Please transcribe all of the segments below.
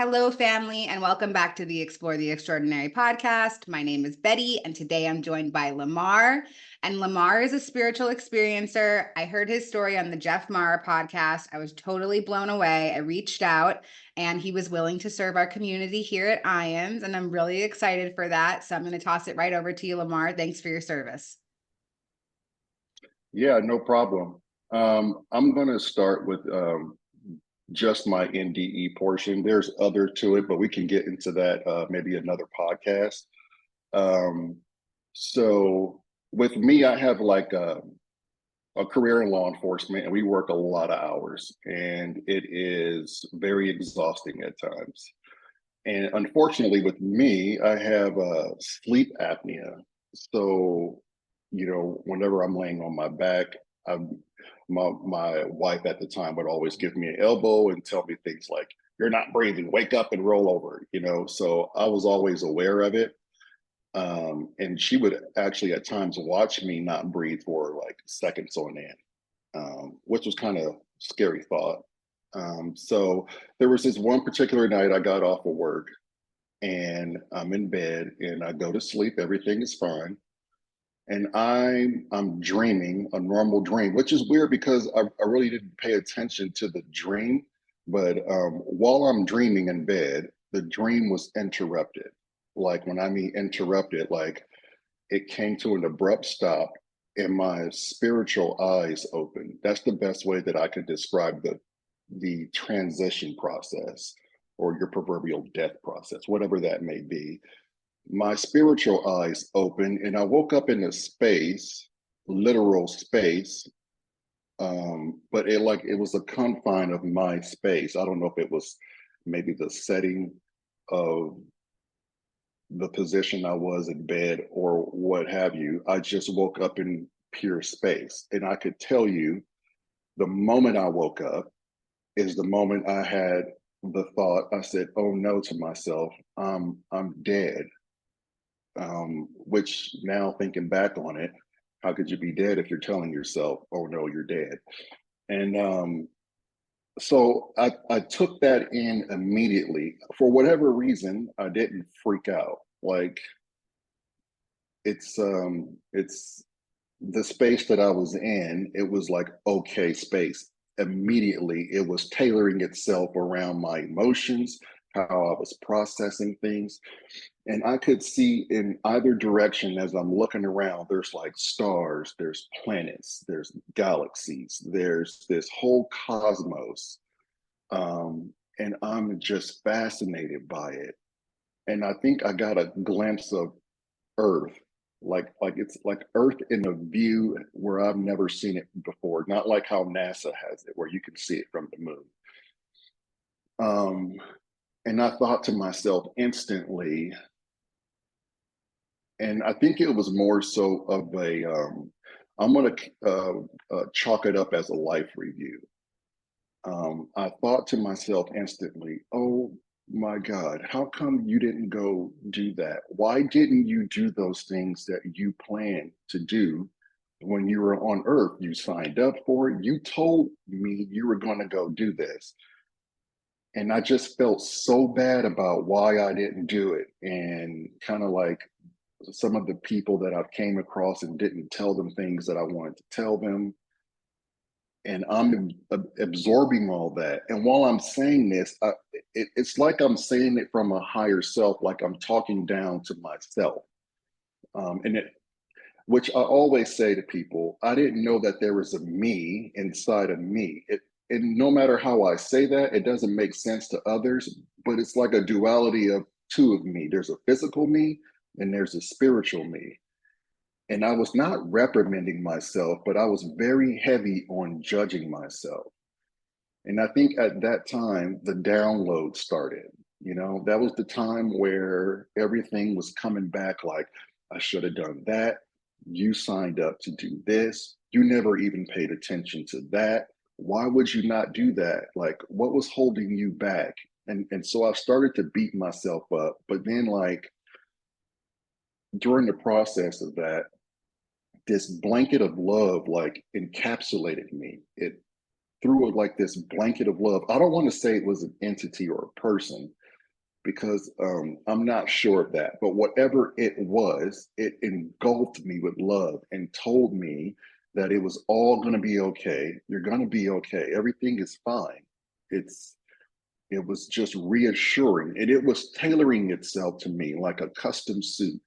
Hello, family, and welcome back to the Explore the Extraordinary podcast. My name is Betty, and today I'm joined by Lamar. And Lamar is a spiritual experiencer. I heard his story on the JeffMara podcast. I was totally blown away. I reached out, and he was willing to serve our community here at IANDS, and I'm really excited for that. So I'm going to toss it right over to you, Lamar. Thanks for your service. Yeah, no problem. I'm going to start with just my NDE portion. There's other to it, but we can get into that maybe another podcast. So with me, I have like a career in law enforcement, and we work a lot of hours, and it is very exhausting at times. And unfortunately, with me, I have sleep apnea. So, whenever I'm laying on my back, my wife at the time would always give me an elbow and tell me things like, "You're not breathing, wake up and roll over." So I was always aware of it. And she would actually at times watch me not breathe for like seconds on end, which was kind of scary thought. So there was this one particular night I got off of work and I'm in bed and I go to sleep, everything is fine. And I'm dreaming a normal dream, which is weird because I really didn't pay attention to the dream. But while I'm dreaming in bed, the dream was interrupted. Like when I mean interrupted, like it came to an abrupt stop and my spiritual eyes opened. That's the best way that I could describe the transition process or your proverbial death process, whatever that may be. My spiritual eyes opened and I woke up in a space, literal space, but it was a confine of my space. I don't know if it was maybe the setting of the position I was in bed or what have you. I just woke up in pure space. And I could tell you the moment I woke up is the moment I had the thought, I said, "Oh no," to myself, I'm dead. Which now thinking back on it, how could you be dead if you're telling yourself, "Oh no, you're dead"? And so I took that in immediately. For whatever reason, I didn't freak out. Like it's the space that I was in, it was like okay space. Immediately, it was tailoring itself around my emotions, how I was processing things. And I could see in either direction as I'm looking around, there's like stars, there's planets, there's galaxies, there's this whole cosmos. And I'm just fascinated by it. And I think I got a glimpse of Earth, like it's like Earth in a view where I've never seen it before. Not like how NASA has it, where you can see it from the moon. And I thought to myself instantly, and I think it was more so of a, I'm going to chalk it up as a life review. I thought to myself instantly, "Oh my God, how come you didn't go do that? Why didn't you do those things that you planned to do when you were on Earth? You signed up for it. You told me you were going to go do this." And I just felt so bad about why I didn't do it. And kind of like some of the people that I've came across and didn't tell them things that I wanted to tell them. And I'm absorbing all that. And while I'm saying this, it's like I'm saying it from a higher self, like I'm talking down to myself. Which I always say to people, I didn't know that there was a me inside of me. And no matter how I say that, it doesn't make sense to others, but it's like a duality of two of me. There's a physical me and there's a spiritual me. And I was not reprimanding myself, but I was very heavy on judging myself. And I think at that time, the download started. That was the time where everything was coming back like, I should have done that. You signed up to do this. You never even paid attention to that. Why would you not do that? Like, what was holding you back? And so I started to beat myself up. But then, like, during the process of that, this blanket of love like encapsulated me. It threw it like this blanket of love. I don't want to say it was an entity or a person, because I'm not sure of that. But whatever it was, it engulfed me with love and told me that it was all going to be okay. You're going to be okay. Everything is fine. It was just reassuring, and it was tailoring itself to me like a custom suit.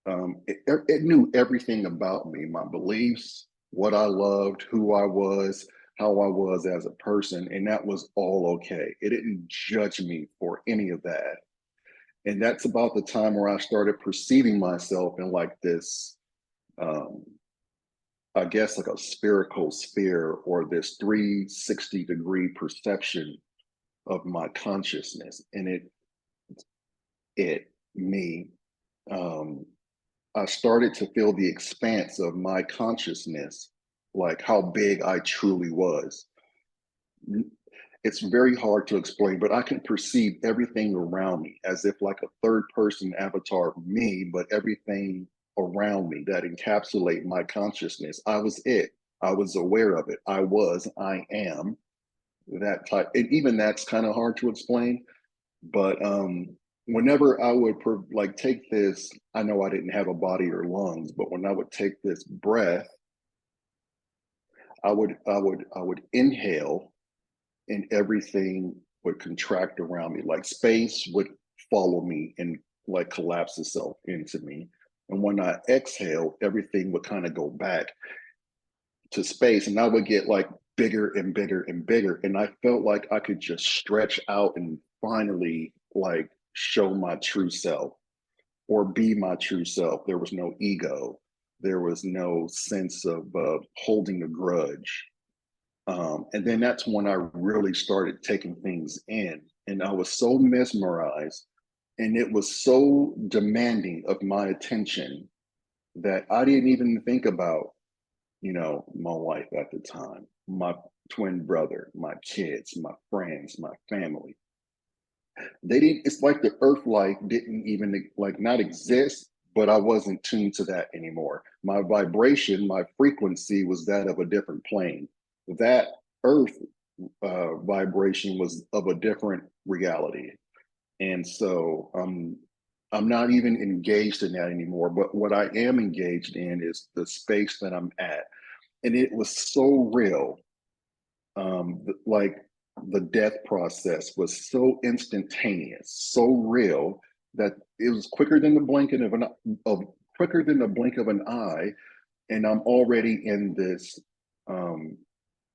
It knew everything about me, my beliefs, what I loved, who I was, how I was as a person, and that was all okay. It didn't judge me for any of that. And that's about the time where I started perceiving myself in like this, um, I guess like a spherical sphere, or this 360-degree perception of my consciousness. And me, um, I started to feel the expanse of my consciousness, like how big I truly was. It's very hard to explain, but I can perceive everything around me as if like a third person avatar of me, but everything around me that encapsulate my consciousness. I was it. I was aware of it. I am that type. And even that's kind of hard to explain. But whenever I would like take this, I know I didn't have a body or lungs, but when I would take this breath, I would inhale, and everything would contract around me. Like space would follow me and like collapse itself into me. And when I exhale, everything would kind of go back to space, and I would get like bigger and bigger and bigger. And I felt like I could just stretch out and finally like show my true self, or be my true self. There was no ego. There was no sense of holding a grudge. And then that's when I really started taking things in. And I was so mesmerized, and it was so demanding of my attention that I didn't even think about, my wife at the time, my twin brother, my kids, my friends, my family. They didn't, it's like the earth life didn't even like not exist, but I wasn't tuned to that anymore. My vibration, my frequency was that of a different plane. That earth vibration was of a different reality. And so I'm not even engaged in that anymore. But what I am engaged in is the space that I'm at. And it was so real. Like the death process was so instantaneous, so real, that it was quicker than the of quicker than the blink of an eye, and I'm already in um,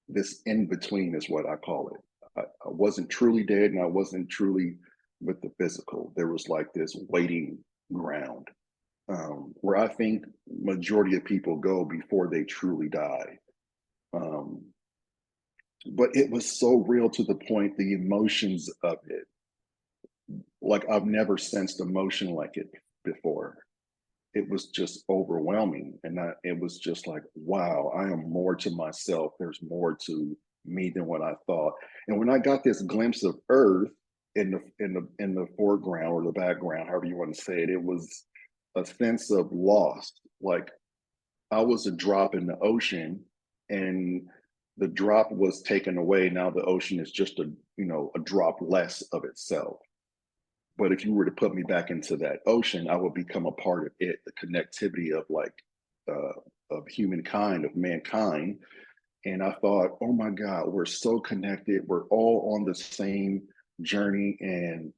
this in between is what I call it. I wasn't truly dead, and I wasn't truly with the physical. There was like this waiting ground, where I think majority of people go before they truly die. Um, but it was so real, to the point, the emotions of it, like I've never sensed emotion like it before. It was just overwhelming, and it was just like, wow, I am more to myself. There's more to me than what I thought. And when I got this glimpse of earth in the foreground, or the background, however you want to say it, it was a sense of loss. Like I was a drop in the ocean, and the drop was taken away. Now the ocean is just a drop less of itself. But if you were to put me back into that ocean, I would become a part of it, the connectivity of like uh, of humankind, of mankind. And I thought, oh my God, we're so connected. We're all on the same journey. And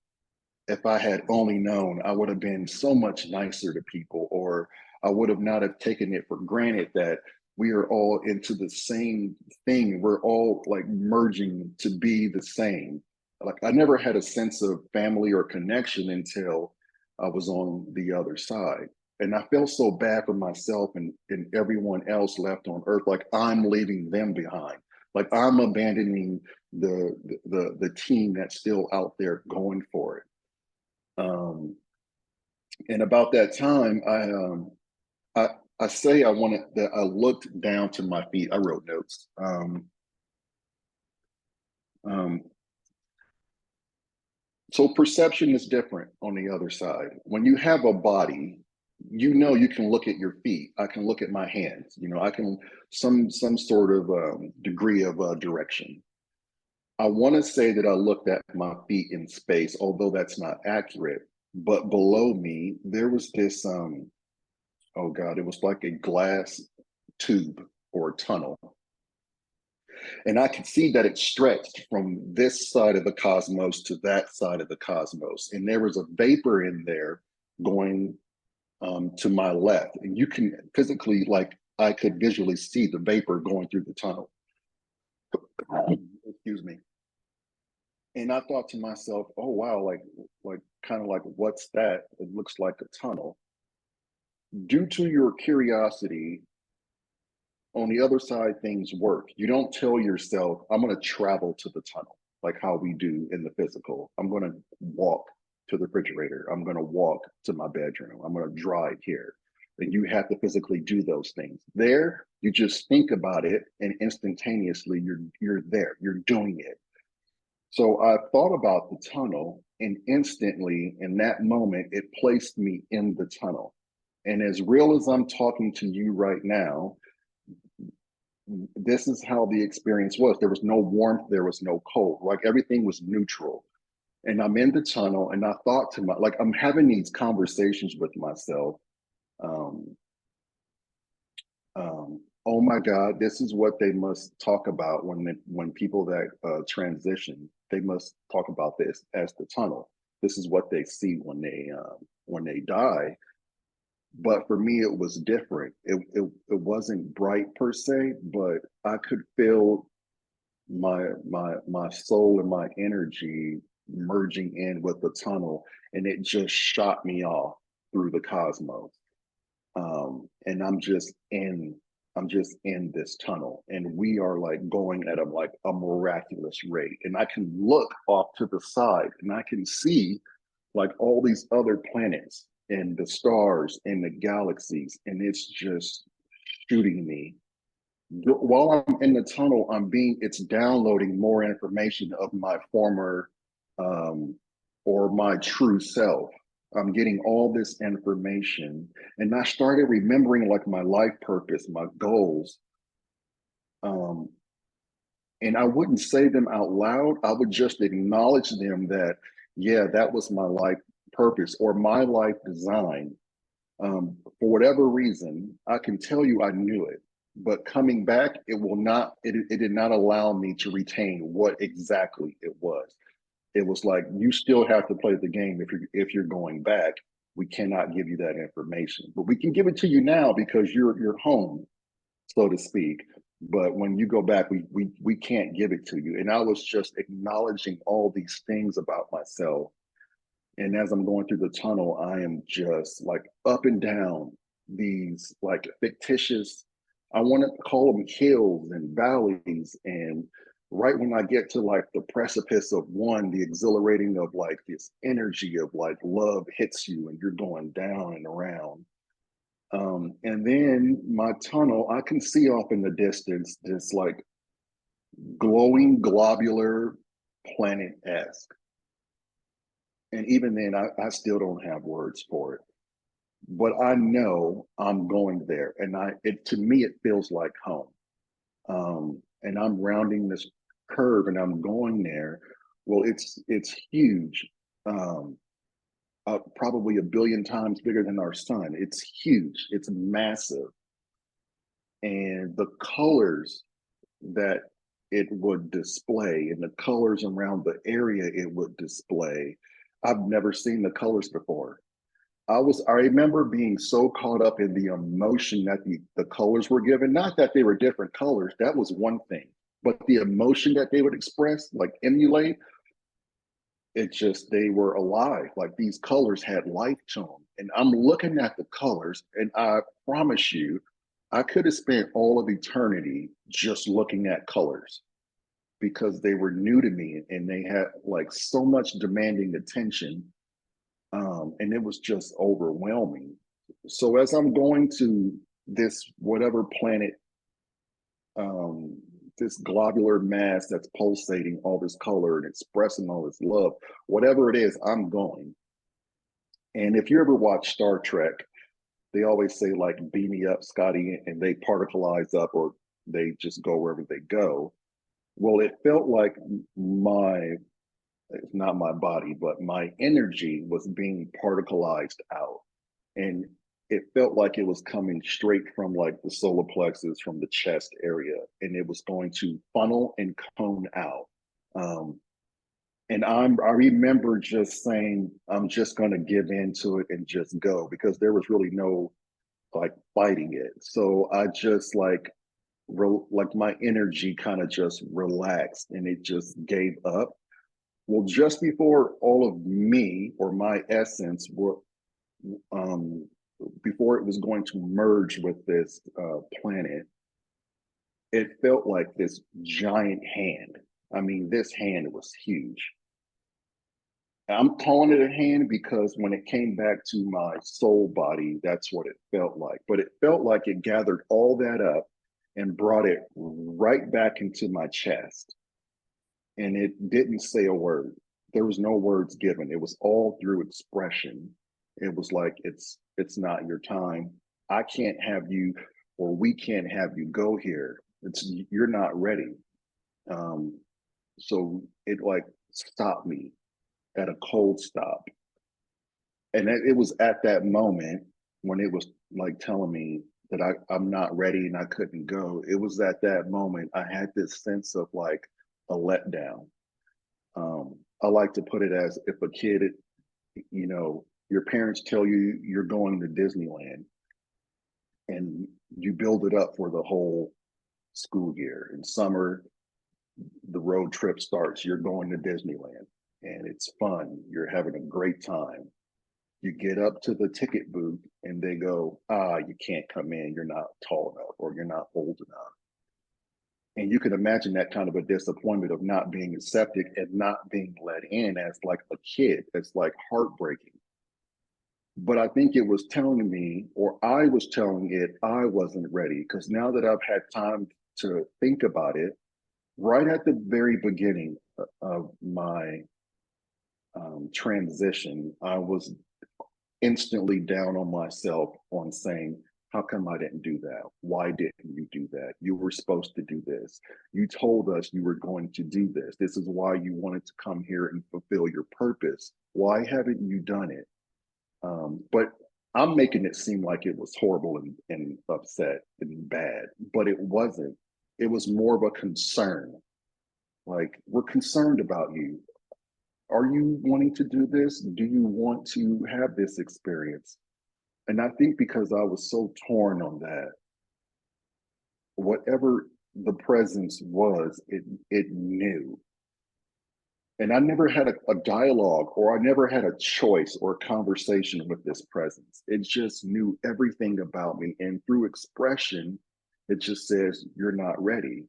if I had only known, I would have been so much nicer to people, or I would have not have taken it for granted that we are all into the same thing. We're all like merging to be the same. Like I never had a sense of family or connection until I was on the other side. And I felt so bad for myself and everyone else left on earth, like I'm leaving them behind. Like I'm abandoning the team that's still out there going for it. And about that time, I I say I wanted that I looked down to my feet. I wrote notes. Um, so perception is different on the other side. When you have a body, you can look at your feet. I can look at my hands. I can some sort of degree of direction. I want to say that I looked at my feet in space, although that's not accurate. But below me, there was this, oh God, it was like a glass tube or a tunnel. And I could see that it stretched from this side of the cosmos to that side of the cosmos. And there was a vapor in there going to my left. And you can physically, like, I could visually see the vapor going through the tunnel. Excuse me. And I thought to myself, oh wow, like kind of like, what's that? It looks like a tunnel. Due to your curiosity, on the other side, things work. You don't tell yourself, I'm going to travel to the tunnel, like how we do in the physical. I'm going to walk to the refrigerator. I'm going to walk to my bedroom. I'm going to drive here. And you have to physically do those things. There, you just think about it, and instantaneously you're there. You're doing it. So I thought about the tunnel, and instantly in that moment, it placed me in the tunnel. And as real as I'm talking to you right now, this is how the experience was. There was no warmth, there was no cold, like everything was neutral. And I'm in the tunnel, and I thought to my, like, I'm having these conversations with myself. Um, oh my God, this is what they must talk about when people that transition, they must talk about this as the tunnel. This is what they see when they die. But for me, it was different. It wasn't bright per se, but I could feel my soul and my energy merging in with the tunnel, and it just shot me off through the cosmos. And I'm just in this tunnel, and we are like going at a miraculous rate. And I can look off to the side, and I can see like all these other planets and the stars and the galaxies, and it's just shooting me. While I'm in the tunnel, it's downloading more information of my former um, or my true self. I'm getting all this information, and I started remembering like my life purpose, my goals. Um, and I wouldn't say them out loud. I would just acknowledge them that, yeah, that was my life purpose or my life design. For whatever reason, I can tell you I knew it, but coming back, it did not allow me to retain what exactly it was. It was like, you still have to play the game if you're going back. We cannot give you that information, but we can give it to you now because you're home, so to speak. But when you go back, we can't give it to you. And I was just acknowledging all these things about myself. And as I'm going through the tunnel, I am just like up and down these like fictitious, I want to call them hills and valleys. And right when I get to like the precipice of one, the exhilarating of like this energy of like love hits you and you're going down and around. And then my tunnel, I can see off in the distance this like glowing globular planet-esque. And even then, I still don't have words for it. But I know I'm going there, and to me it feels like home. And I'm rounding this curve, and I'm going there. Well, it's huge, probably a billion times bigger than our sun. It's huge. It's massive, and the colors that it would display, and the colors around the area it would display, I've never seen the colors before. I remember being so caught up in the emotion that the colors were given, not that they were different colors, that was one thing, but the emotion that they would express, like emulate, they were alive. Like these colors had life to them. And I'm looking at the colors, and I promise you, I could have spent all of eternity just looking at colors because they were new to me and they had like so much demanding attention. And it was just overwhelming. So as I'm going to this whatever planet, this globular mass that's pulsating all this color and expressing all this love, whatever it is, I'm going. And if you ever watch Star Trek, they always say like, beam me up, Scotty, and they particleize up or they just go wherever they go. Well, it felt like my, it's not my body, but my energy was being particleized out. And it felt like it was coming straight from like the solar plexus, from the chest area, and it was going to funnel and cone out. Um, and I remember just saying, I'm just going to give in to it and just go, because there was really no like fighting it. So I just like my energy kind of just relaxed and it just gave up. Well, just before all of me or my essence were, um, before it was going to merge with this planet, it felt like this giant hand. I mean, this hand was huge. I'm calling it a hand because when it came back to my soul body, that's what it felt like. But it felt like it gathered all that up and brought it right back into my chest. And it didn't say a word. There was no words given. It was all through expression. It was like, it's not your time. I can't have you, or we can't have you go here. It's, you're not ready. Um, so it like stopped me at a cold stop. And it was at that moment when it was like telling me that I'm not ready and I couldn't go. It was at that moment I had this sense of like a letdown. I like to put it as if a kid, you know, your parents tell you you're going to Disneyland and you build it up for the whole school year. In summer, the road trip starts, you're going to Disneyland and it's fun. You're having a great time. You get up to the ticket booth and they go, you can't come in. You're not tall enough or you're not old enough. And you can imagine that kind of a disappointment of not being accepted and not being let in as like a kid. That's like heartbreaking. But I think it was telling me, or I was telling it, I wasn't ready. Because now that I've had time to think about it, right at the very beginning of my transition, I was instantly down on myself on saying, how come I didn't do that? Why didn't you do that? You were supposed to do this. You told us you were going to do this. This is why you wanted to come here and fulfill your purpose. Why haven't you done it? But I'm making it seem like it was horrible and upset and bad, but it wasn't. It was more of a concern. Like, we're concerned about you. Are you wanting to do this? Do you want to have this experience? And I think because I was so torn on that, whatever the presence was, it knew. And I never had a dialogue, or I never had a choice or a conversation with this presence. It just knew everything about me. And through expression, it just says, you're not ready.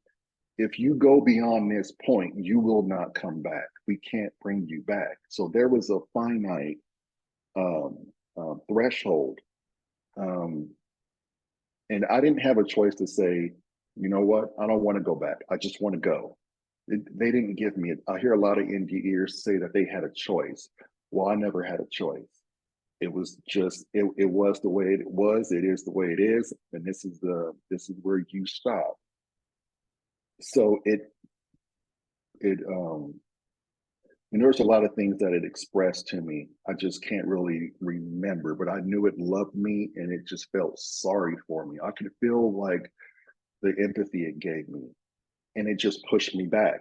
If you go beyond this point, you will not come back. We can't bring you back. So there was a finite um, threshold. Um, and I didn't have a choice to say, you know what, I don't want to go back. I just want to go. They didn't give me it. I hear a lot of NDEs say that they had a choice. Well, I never had a choice. It was just it was the way it was. It is the way it is, and this is where you stop. So it and there's a lot of things that it expressed to me. I just can't really remember, but I knew it loved me and it just felt sorry for me. I could feel like the empathy it gave me, and it just pushed me back.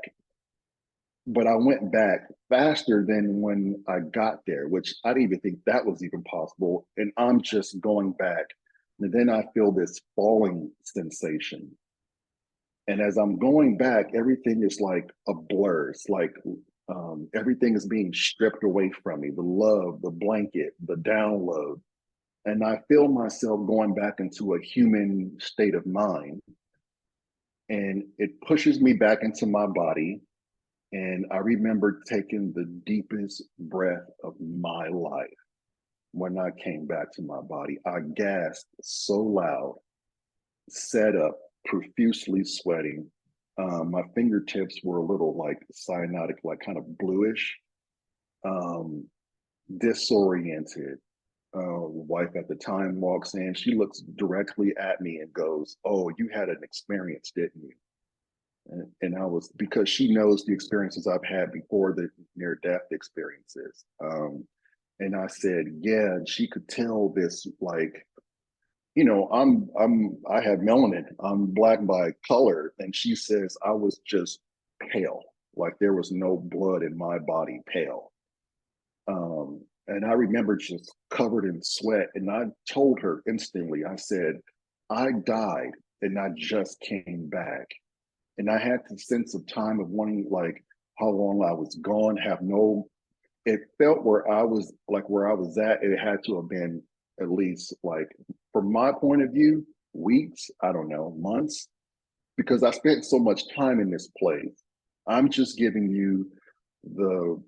But I went back faster than when I got there, which I didn't even think that was even possible. And I'm just going back. And then I feel this falling sensation. And as I'm going back, everything is like a blur. It's like everything is being stripped away from me, the love, the blanket, the download. And I feel myself going back into a human state of mind. And it pushes me back into my body. And I remember taking the deepest breath of my life when I came back to my body. I gasped so loud, sat up, profusely sweating. My fingertips were a little like cyanotic, like kind of bluish, um, disoriented. Wife at the time walks in. She looks directly at me and goes, "Oh, you had an experience, didn't you?" And I was, because she knows the experiences I've had before, the near death experiences. And I said, yeah, and she could tell this, like, I have melanin, I'm black by color. And she says I was just pale, like there was no blood in my body, pale. And I remember just covered in sweat. And I told her instantly, I said, I died and I just came back. And I had the sense of time of wanting, like, how long I was gone, it felt where I was at, it had to have been at least, like, from my point of view, weeks, I don't know, months, because I spent so much time in this place. I'm just giving you the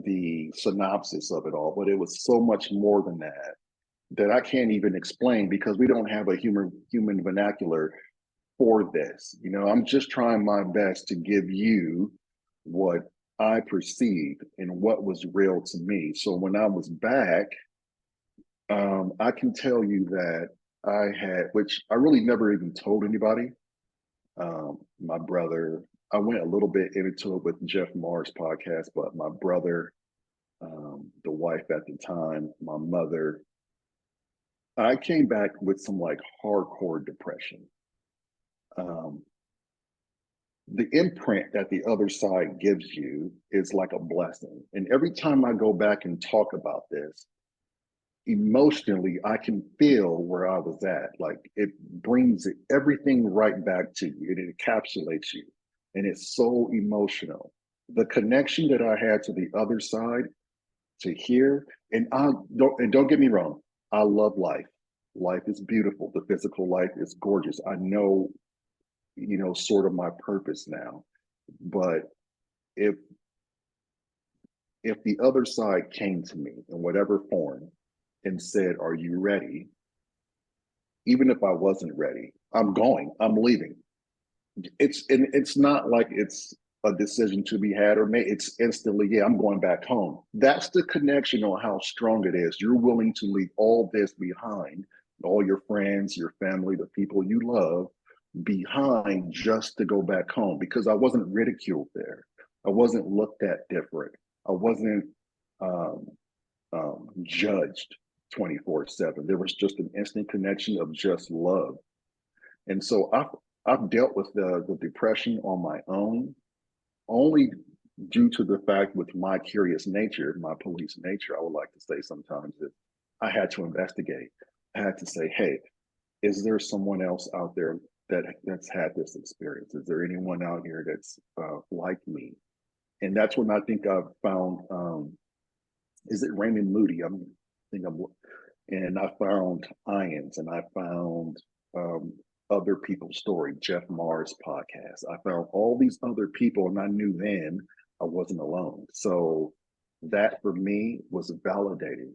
the synopsis of it all, but it was so much more than that I can't even explain, because we don't have a human vernacular for this. I'm just trying my best to give you what I perceived and what was real to me. So when I was back, I can tell you that I had, which I really never even told anybody. My brother, I went a little bit into it with JeffMara's podcast, but my brother, the wife at the time, my mother, I came back with some like hardcore depression. Um, the imprint that the other side gives you is like a blessing. And every time I go back and talk about this, emotionally, I can feel where I was at. Like it brings everything right back to you. It encapsulates you. And it's so emotional. The connection that I had to the other side, to hear, and don't get me wrong, I love life. Life is beautiful. The physical life is gorgeous. I know, sort of my purpose now. But if the other side came to me in whatever form and said, "Are you ready?" Even if I wasn't ready, I'm going. I'm leaving. It's not like it's a decision to be had or made. It's instantly, yeah, I'm going back home. That's the connection on how strong it is. You're willing to leave all this behind, all your friends, your family, the people you love behind, just to go back home, because I wasn't ridiculed there. I wasn't looked at different. I wasn't um, judged 24/7. There was just an instant connection of just love. And so I've dealt with the depression on my own, only due to the fact, with my curious nature, my police nature, I would like to say sometimes, that I had to investigate. I had to say, hey, is there someone else out there that's had this experience? Is there anyone out here that's like me? And that's when I think I've found, is it Raymond Moody? And I found IANDS, and I found um, other people's story, JeffMara's podcast. I found all these other people, and I knew then I wasn't alone. So that for me was validating.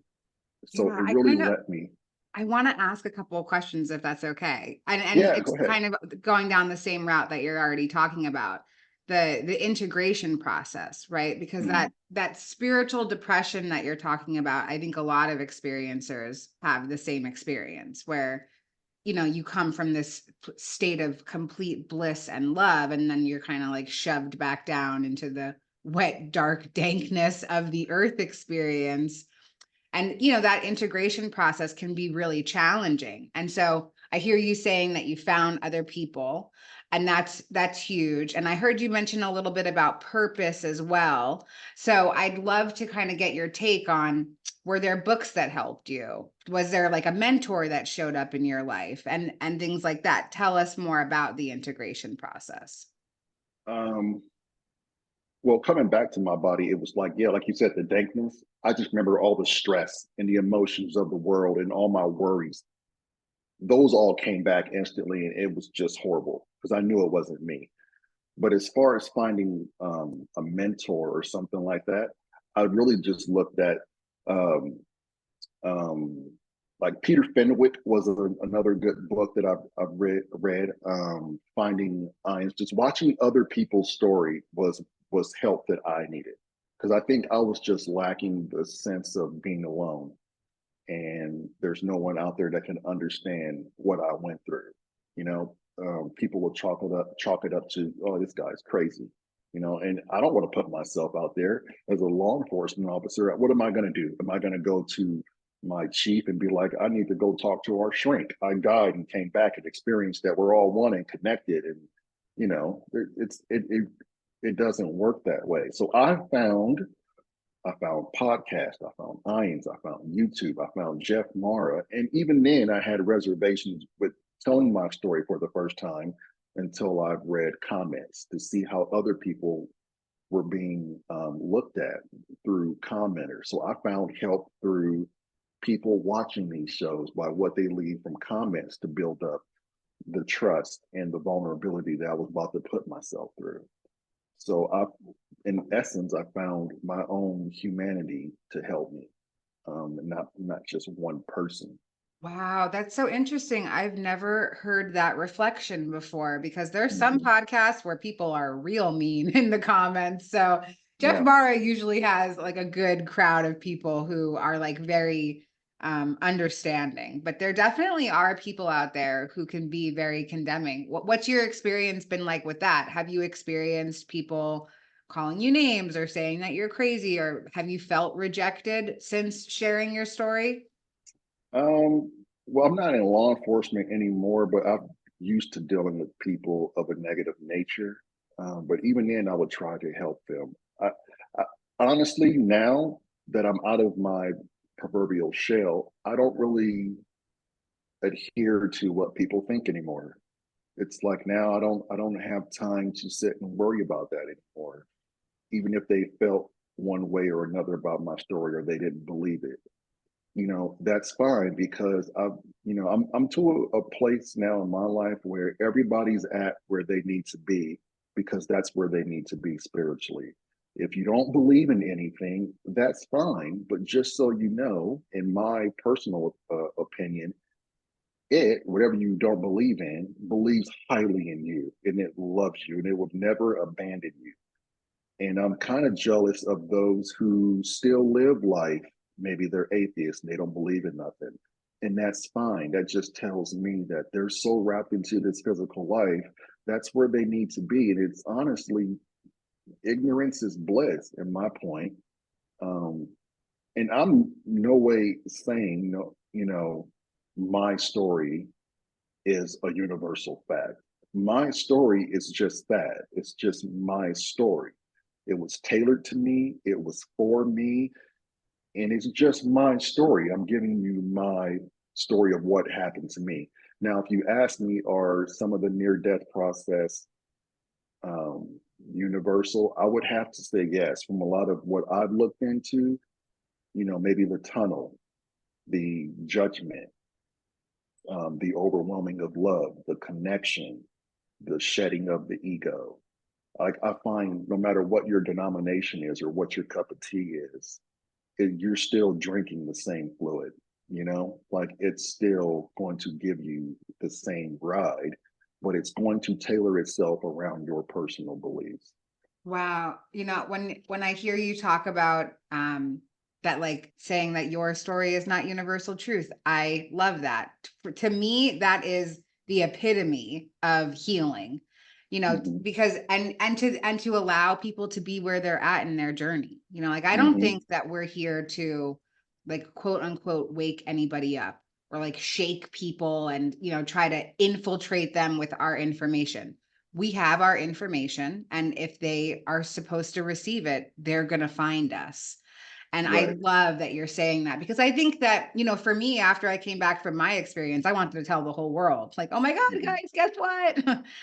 So Yeah, it really let me. I want to ask a couple of questions if that's okay. And Yeah, it's go ahead. kind of going down the same route that you're already talking about. The integration process, right? Because Mhm. that spiritual depression that you're talking about, I think a lot of experiencers have the same experience where, you come from this state of complete bliss and love, and then you're kind of like shoved back down into the wet, dark dankness of the earth experience. And that integration process can be really challenging. And so I hear you saying that you found other people, and that's huge. And I heard you mention a little bit about purpose as well. So I'd love to kind of get your take on, were there books that helped you? Was there like a mentor that showed up in your life, and things like that? Tell us more about the integration process. Um, well, coming back to my body, it was like, yeah, like you said, the dankness. I just remember all the stress and the emotions of the world and all my worries. Those all came back instantly, and it was just horrible because I knew it wasn't me. But as far as finding a mentor or something like that, I really just looked at um, um, like Peter Fenwick was another good book that I've read. Finding Irons, just watching other people's story was help that I needed, because I think I was just lacking the sense of being alone, and there's no one out there that can understand what I went through, you know. people will chalk it up to, oh, this guy's crazy, and I don't want to put myself out there as a law enforcement officer. What am I going to do? Am I going to go to my chief and be like, I need to go talk to our shrink? I died and came back and experienced that we're all one and connected. And, it doesn't work that way. So I found podcasts, I found IANDS, I found YouTube, I found JeffMara. And even then, I had reservations with telling my story for the first time until I've read comments to see how other people were being looked at through commenters. So I found help through people watching these shows by what they leave from comments to build up the trust and the vulnerability that I was about to put myself through. So in essence, I found my own humanity to help me, not just one person. Wow, that's so interesting. I've never heard that reflection before because there's some Mhm. podcasts where people are real mean in the comments. So Jeff Yeah, Mara usually has like a good crowd of people who are like very understanding, but there definitely are people out there who can be very condemning. What's your experience been like with that? Have you experienced people calling you names or saying that you're crazy, or have you felt rejected since sharing your story? well, I'm not in law enforcement anymore, but I'm used to dealing with people of a negative nature. But even then, I would try to help them. I honestly, now that I'm out of my proverbial shell, I don't really adhere to what people think anymore. It's like now I don't have time to sit and worry about that anymore. Even if they felt one way or another about my story or they didn't believe it, that's fine because I'm to a place now in my life where everybody's at where they need to be because that's where they need to be spiritually. If you don't believe in anything, that's fine. But just so you know, in my personal opinion, whatever you don't believe in, believes highly in you and it loves you and it will never abandon you. And I'm kind of jealous of those who still live life. Maybe they're atheists and they don't believe in nothing. And that's fine. That just tells me that they're so wrapped into this physical life. That's where they need to be. And it's honestly, ignorance is bliss, in my point. Um, and I'm no way saying, no, my story is a universal fact. My story is just that. It's just my story. It was tailored to me, it was for me, and it's just my story. I'm giving you my story of what happened to me. Now, if you ask me, are some of the near death process universal? I would have to say yes. From a lot of what I've looked into, maybe the tunnel, the judgment, the overwhelming of love, the connection, the shedding of the ego. Like I find no matter what your denomination is or what your cup of tea is, you're still drinking the same fluid, like it's still going to give you the same ride, but it's going to tailor itself around your personal beliefs. Wow. When I hear you talk about that, like saying that your story is not universal truth, I love that. To me, that is the epitome of healing. Hmm. Because and to allow people to be where they're at in their journey. Like I don't Hmm. think that we're here to like quote unquote wake anybody up or like shake people and try to infiltrate them with our information. We have our information, and if they are supposed to receive it, they're going to find us. And I Right. love that you're saying that because I think that, for me, after I came back from my experience, I wanted to tell the whole world, like, oh my God, Hmm. guys, guess what?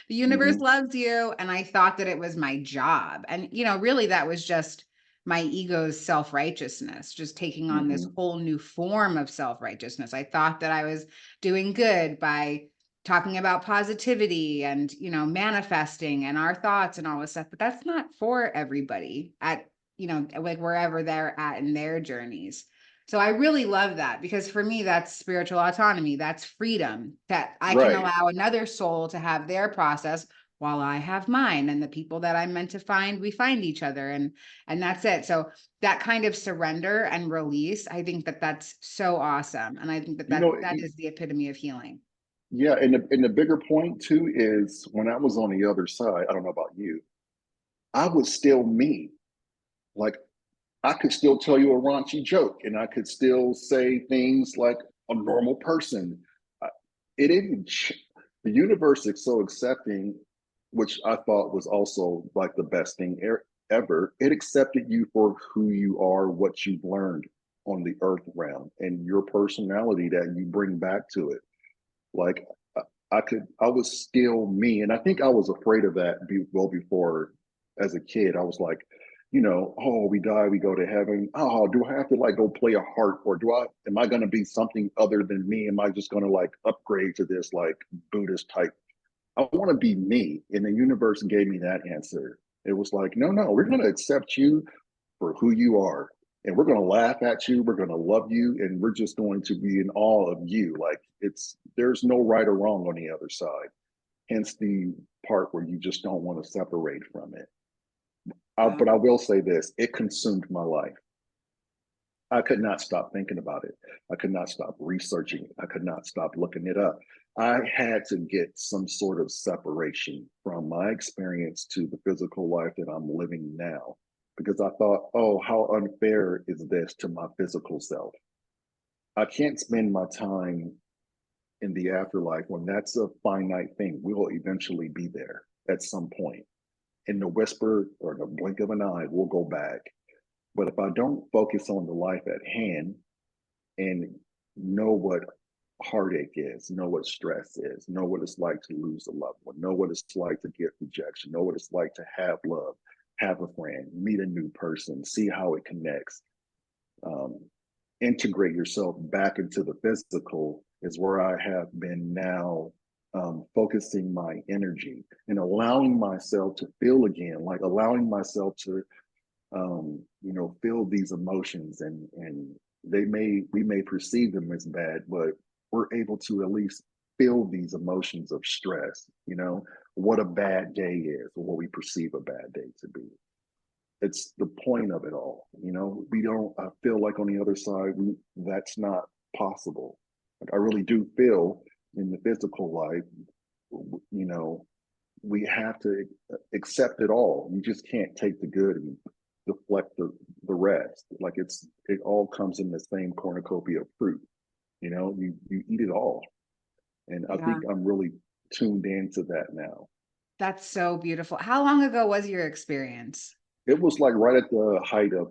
The universe Hmm. loves you. And I thought that it was my job. And, really, that was just my ego's self righteousness, just taking on this Hmm. whole new form of self righteousness. I thought that I was doing good by talking about positivity and manifesting and our thoughts and all this stuff, but that's not for everybody at like wherever they're at in their journeys. So I really love that because for me that's spiritual autonomy, that's freedom, that I can Right. allow another soul to have their process while I have mine, and the people that I'm meant to find, we find each other, and that's it. So that kind of surrender and release, I think that that's so awesome, and I think that You that know, that is the epitome of healing. Yeah, and the bigger point too is when I was on the other side, I don't know about you, I was still me. Like I could still tell you a raunchy joke and I could still say things like a normal person. I- It didn't, the universe is so accepting, which I thought was also like the best thing ever. It accepted you for who you are, what you've learned on the earth realm, and your personality that you bring back to it. Like I was still me. And I think I was afraid of that well before as a kid. I was like, oh, we die, we go to heaven. Oh, do I have to like go play a harp or am I going to be something other than me? Am I just going to like upgrade to this like Buddhist type? I want to be me. And the universe gave me that answer. It was like, no, no, we're going to accept you for who you are. And we're going to laugh at you. We're going to love you. And we're just going to be in awe of you. Like there's no right or wrong on the other side. Hence the part where you just don't want to separate from it. Wow. But I will say this, it consumed my life. I could not stop thinking about it. I could not stop researching it. I could not stop looking it up. I had to get some sort of separation from my experience to the physical life that I'm living now because I thought, oh, how unfair is this to my physical self? I can't spend my time in the afterlife when that's a finite thing. We will eventually be there at some point. In the whisper or the blink of an eye, we'll go back. But if I don't focus on the life at hand and know what heartache is, know what stress is, know what it's like to lose a loved one, know what it's like to get rejection, know what it's like to have love, have a friend, meet a new person, see how it connects, um, integrate yourself back into the physical is where I have been now focusing my energy and allowing myself to feel again, like allowing myself to feel these emotions and we may perceive them as bad, but we're able to at least feel these emotions of stress, what a bad day is or what we perceive a bad day to be. It's the point of it all. We don't, I feel like on the other side, that's not possible. Like I really do feel in the physical life, you know, we have to accept it all. You just can't take the good and deflect the rest. Like it all comes in the same cornucopia of fruit. You eat it all. And I think Yeah, I'm really tuned into that now. that's so beautiful. How long ago was your experience? It was like right at the height of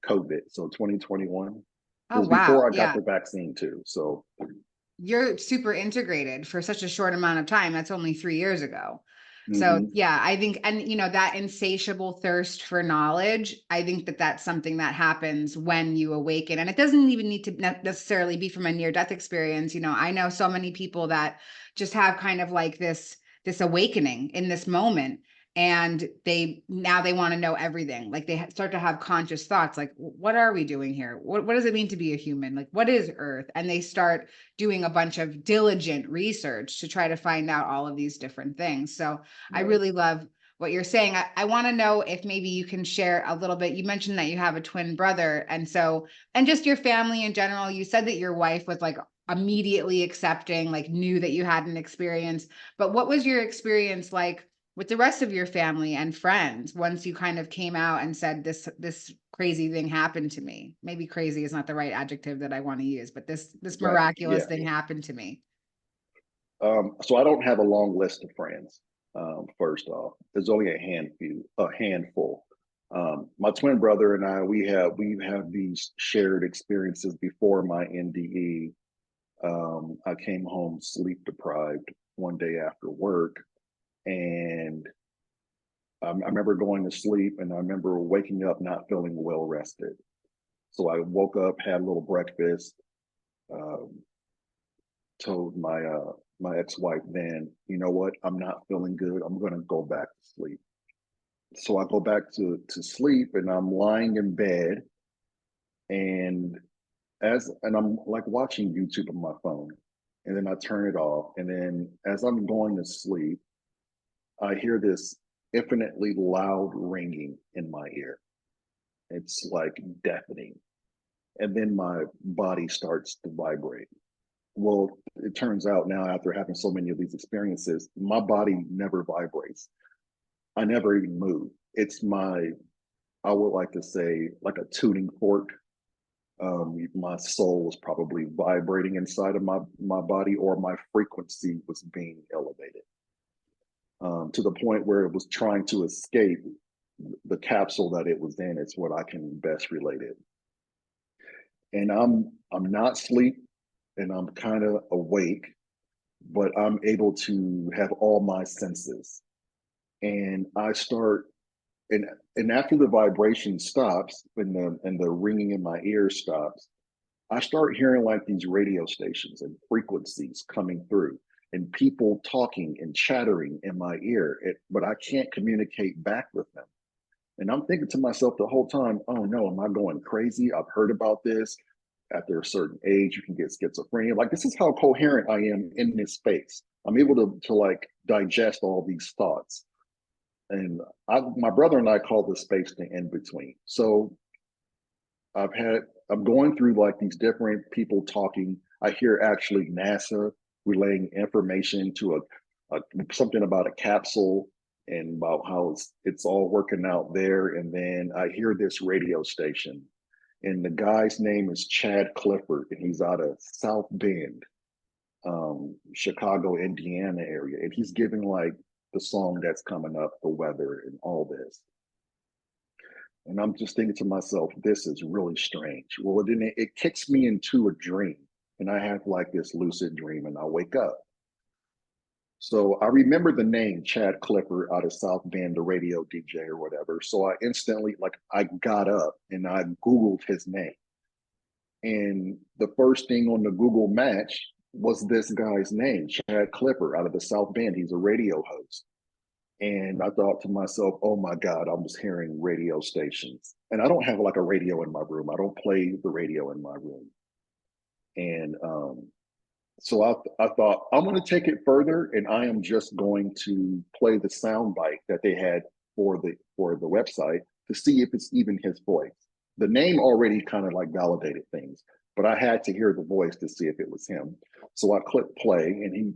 COVID, so 2021. It Oh, was wow. before I got Yeah. the vaccine too. So You're super integrated for such a short amount of time. That's only 3 years ago. So mhm. yeah, I think, and that insatiable thirst for knowledge, I think that that's something that happens when you awaken. And it doesn't even need to necessarily be from a near death experience. I know so many people that just have kind of like this awakening in this moment. And they want to know everything. Like they start to have conscious thoughts like, what are we doing here? What does it mean to be a human? Like, what is Earth? And they start doing a bunch of diligent research to try to find out all of these different things. So I Right. really love what you're saying. I want to know if maybe you can share a little bit. You mentioned that you have a twin brother. And just your family in general, you said that your wife was like immediately accepting, like knew that you had an experience. But what was your experience like with the rest of your family and friends once you kind of came out and said this crazy thing happened to me? Maybe crazy is not the right adjective that I want to use, but this Right. miraculous Yeah. thing happened to me. So I don't have a long list of friends. First off, there's only a handful. My twin brother and I, we have these shared experiences before my NDE. I came home sleep deprived one day after work, and I remember going to sleep, and I remember waking up not feeling well rested. So I woke up, had a little breakfast, um, told my ex-wife then, you know what, I'm not feeling good. I'm gonna go back to sleep. So I go back to sleep and I'm lying in bed and I'm like watching YouTube on my phone. And then I turn it off. And then as I'm going to sleep, I hear this infinitely loud ringing in my ear. It's like deafening. And then my body starts to vibrate. Well, it turns out now, after having so many of these experiences, my body never vibrates. I never even move. It's my, I would like to say, like a tuning fork. My soul was probably vibrating inside of my body, or my frequency was being elevated to the point where it was trying to escape the capsule that it was in. It's what I can best relate it. And I'm not asleep, and I'm kind of awake, but I'm able to have all my senses. And I start, and after the vibration stops and the ringing in my ears stops, I start hearing like these radio stations and frequencies coming through, and people talking and chattering in my ear, but I can't communicate back with them. And I'm thinking to myself the whole time, oh no, am I going crazy? I've heard about this. After a certain age, you can get schizophrenia. Like, this is how coherent I am in this space. I'm able to like digest all these thoughts. And my brother and I call this space the in between. So I'm going through like these different people talking. I hear actually NASA relaying information to a something about a capsule and about how it's all working out there. And then I hear this radio station, and the guy's name is Chad Clifford, and he's out of South Bend, Chicago, Indiana area, and he's giving like the song that's coming up, the weather, and all this. And I'm just thinking to myself, this is really strange. Well, then it kicks me into a dream, and I have like this lucid dream, and I wake up. So I remember the name Chad Clifford out of South Bend, the radio DJ or whatever. So I instantly, like, I got up and I Googled his name. And the first thing on the Google match was this guy's name, Chad Clifford out of the South Bend. He's a radio host. And I thought to myself, oh my God, I was hearing radio stations. And I don't have like a radio in my room. I don't play the radio in my room. And so I thought, I'm going to take it further, and I am just going to play the sound bite that they had for the website to see if it's even his voice. The name already kind of like validated things, but I had to hear the voice to see if it was him. So I clicked play, and he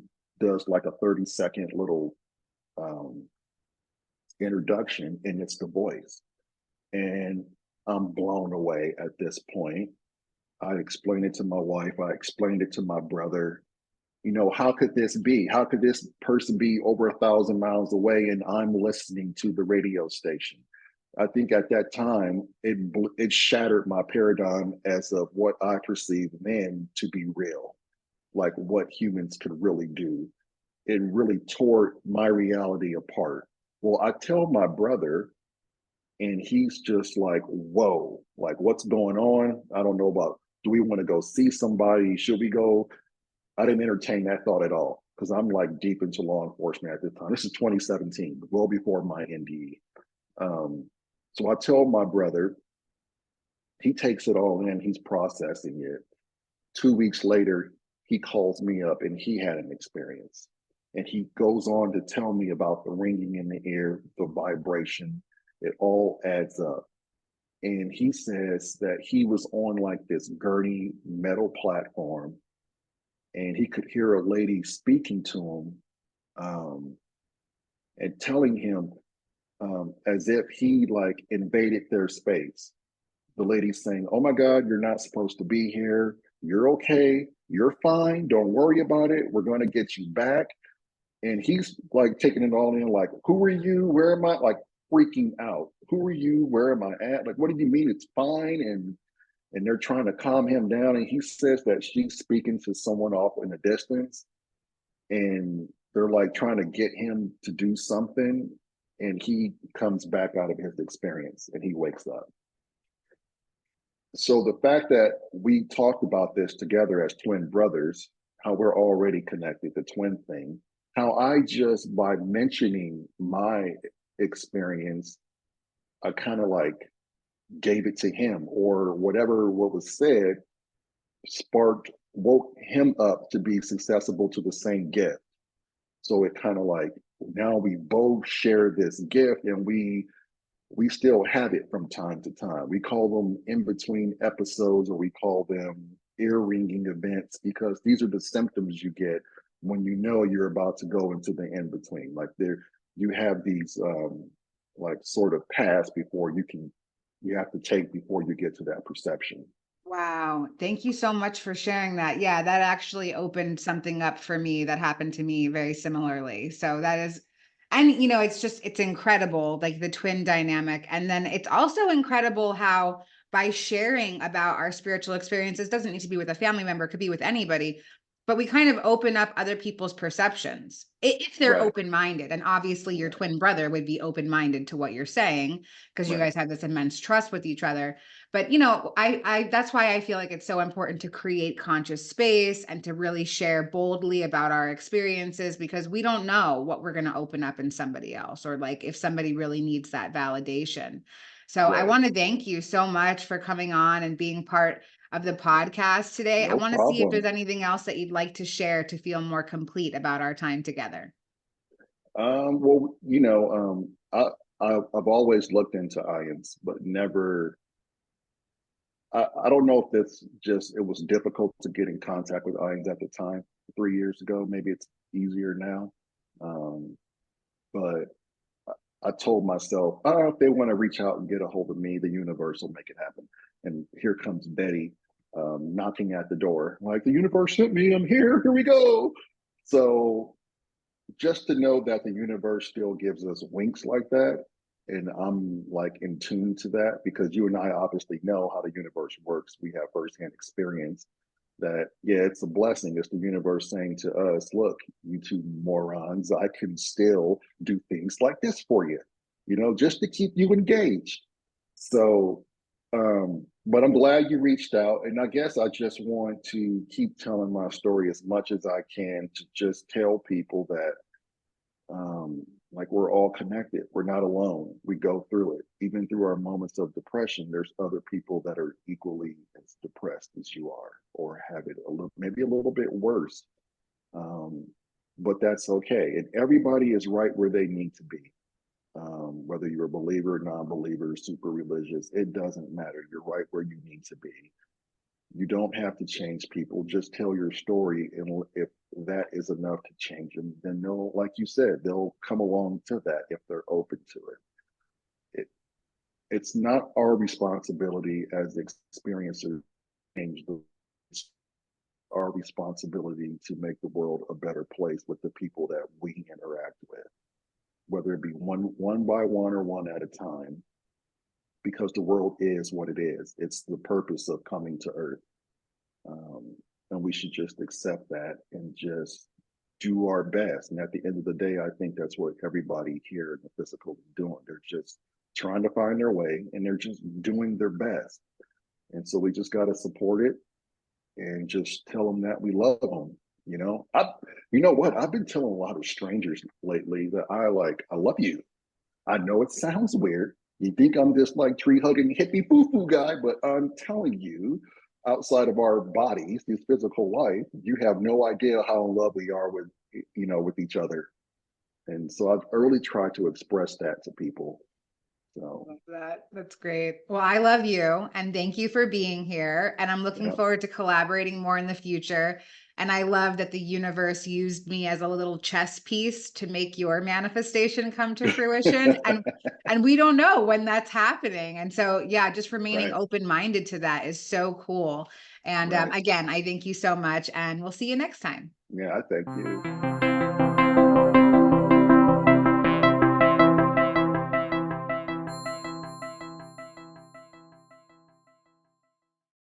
does like a 30-second little introduction, and it's the voice. And I'm blown away at this point. I explained it to my wife. I explained it to my brother. You know, how could this be? How could this person be over 1,000 miles away and I'm listening to the radio station? I think at that time, it shattered my paradigm as of what I perceive men to be real, like what humans could really do. It really tore my reality apart. Well, I tell my brother, and he's just like, whoa, like, what's going on? I don't know about, do we want to go see somebody? Should we go? I didn't entertain that thought at all, because I'm like deep into law enforcement at this time. This is 2017, well before my NDE. So I tell my brother, he takes it all in, he's processing it. 2 weeks later, he calls me up and he had an experience. And he goes on to tell me about the ringing in the ear, the vibration. It all adds up. And he says that he was on like this gurney metal platform, and he could hear a lady speaking to him and telling him as if he like invaded their space. The lady's saying, oh my God, you're not supposed to be here. You're okay. You're fine. Don't worry about it. We're going to get you back. And he's like taking it all in, like, who are you? Where am I? Like, freaking out. Who are you? Where am I at? Like, what do you mean it's fine? And they're trying to calm him down. And he says that she's speaking to someone off in the distance. And they're like trying to get him to do something. And he comes back out of his experience and he wakes up. So the fact that we talked about this together as twin brothers, how we're already connected, the twin thing, how I just by mentioning my experience, I kind of like gave it to him, or whatever what was said woke him up to be successful to the same gift. So it kind of like, now we both share this gift, and we still have it from time to time. We call them in between episodes, or we call them ear-ringing events, because these are the symptoms you get when you know you're about to go into the in-between. Like you have these like sort of paths before you have to take before you get to that perception. Wow. Thank you so much for sharing that. Yeah, that actually opened something up for me that happened to me very similarly. So that is, and it's incredible, like the twin dynamic. And then it's also incredible how by sharing about our spiritual experiences, doesn't need to be with a family member, could be with anybody, but we kind of open up other people's perceptions if they're Right, open-minded. And obviously your right, twin brother would be open-minded to what you're saying because you right. guys have this immense trust with each other. But I that's why I feel like it's so important to create conscious space and to really share boldly about our experiences, because we don't know what we're going to open up in somebody else, or like if somebody really needs that validation. So I Right. want to thank you so much for coming on and being part of the podcast today. I No want to see if there's problem. anything else that you'd like to share to feel more complete about our time together. Well, I've always looked into IANDS, but never. I don't know if this just it was difficult to get in contact with IANDS at the time, 3 years ago. Maybe it's easier now. Um, but I told myself, oh, if they want to reach out and get a hold of me, the universe will make it happen. And here comes Betty knocking at the door, like the universe sent me. I'm here. Here we go. So just to know that the universe still gives us winks like that, and I'm like in tune to that, because you and I obviously know how the universe works. We have firsthand experience that, yeah, it's a blessing. It's the universe saying to us, look, you two morons, I can still do things like this for you, just to keep you engaged. So, but I'm glad you reached out. And I guess I just want to keep telling my story as much as I can, to just tell people that like, we're all connected. We're not alone. We go through it. Even through our moments of depression, there's other people that are equally as depressed as you are, or have it maybe a little bit worse. Um, but that's okay. And everybody is right where they need to be. Whether you're a believer, non-believer, super religious, it doesn't matter. You're right where you need to be. You don't have to change people. Just tell your story, and if that is enough to change them, then they'll, like you said, they'll come along to that if they're open to it. It's not our responsibility as experiencers to change the. It's our responsibility to make the world a better place with the people that we interact with, whether it be one by one or one at a time, because the world is what it is. It's the purpose of coming to Earth. Um, and we should just accept that and just do our best. And at the end of the day, I think that's what everybody here in the physical is doing. They're just trying to find their way, and they're just doing their best. And so we just got to support it and just tell them that we love them. You know what? I've been telling a lot of strangers lately that I love you. I know it sounds weird. You think I'm this like tree hugging hippie foo foo guy, but I'm telling you, outside of our bodies, this physical life, you have no idea how in love we are with each other. And so I've really tried to express that to people. So Love that. That's great. Well, I love you and thank you for being here. And I'm looking yeah, forward to collaborating more in the future. And I love that the universe used me as a little chess piece to make your manifestation come to fruition. And we don't know when that's happening. And so, yeah, just remaining right, open-minded to that is so cool. And right. again, I thank you so much, and we'll see you next time. Yeah, I thank you.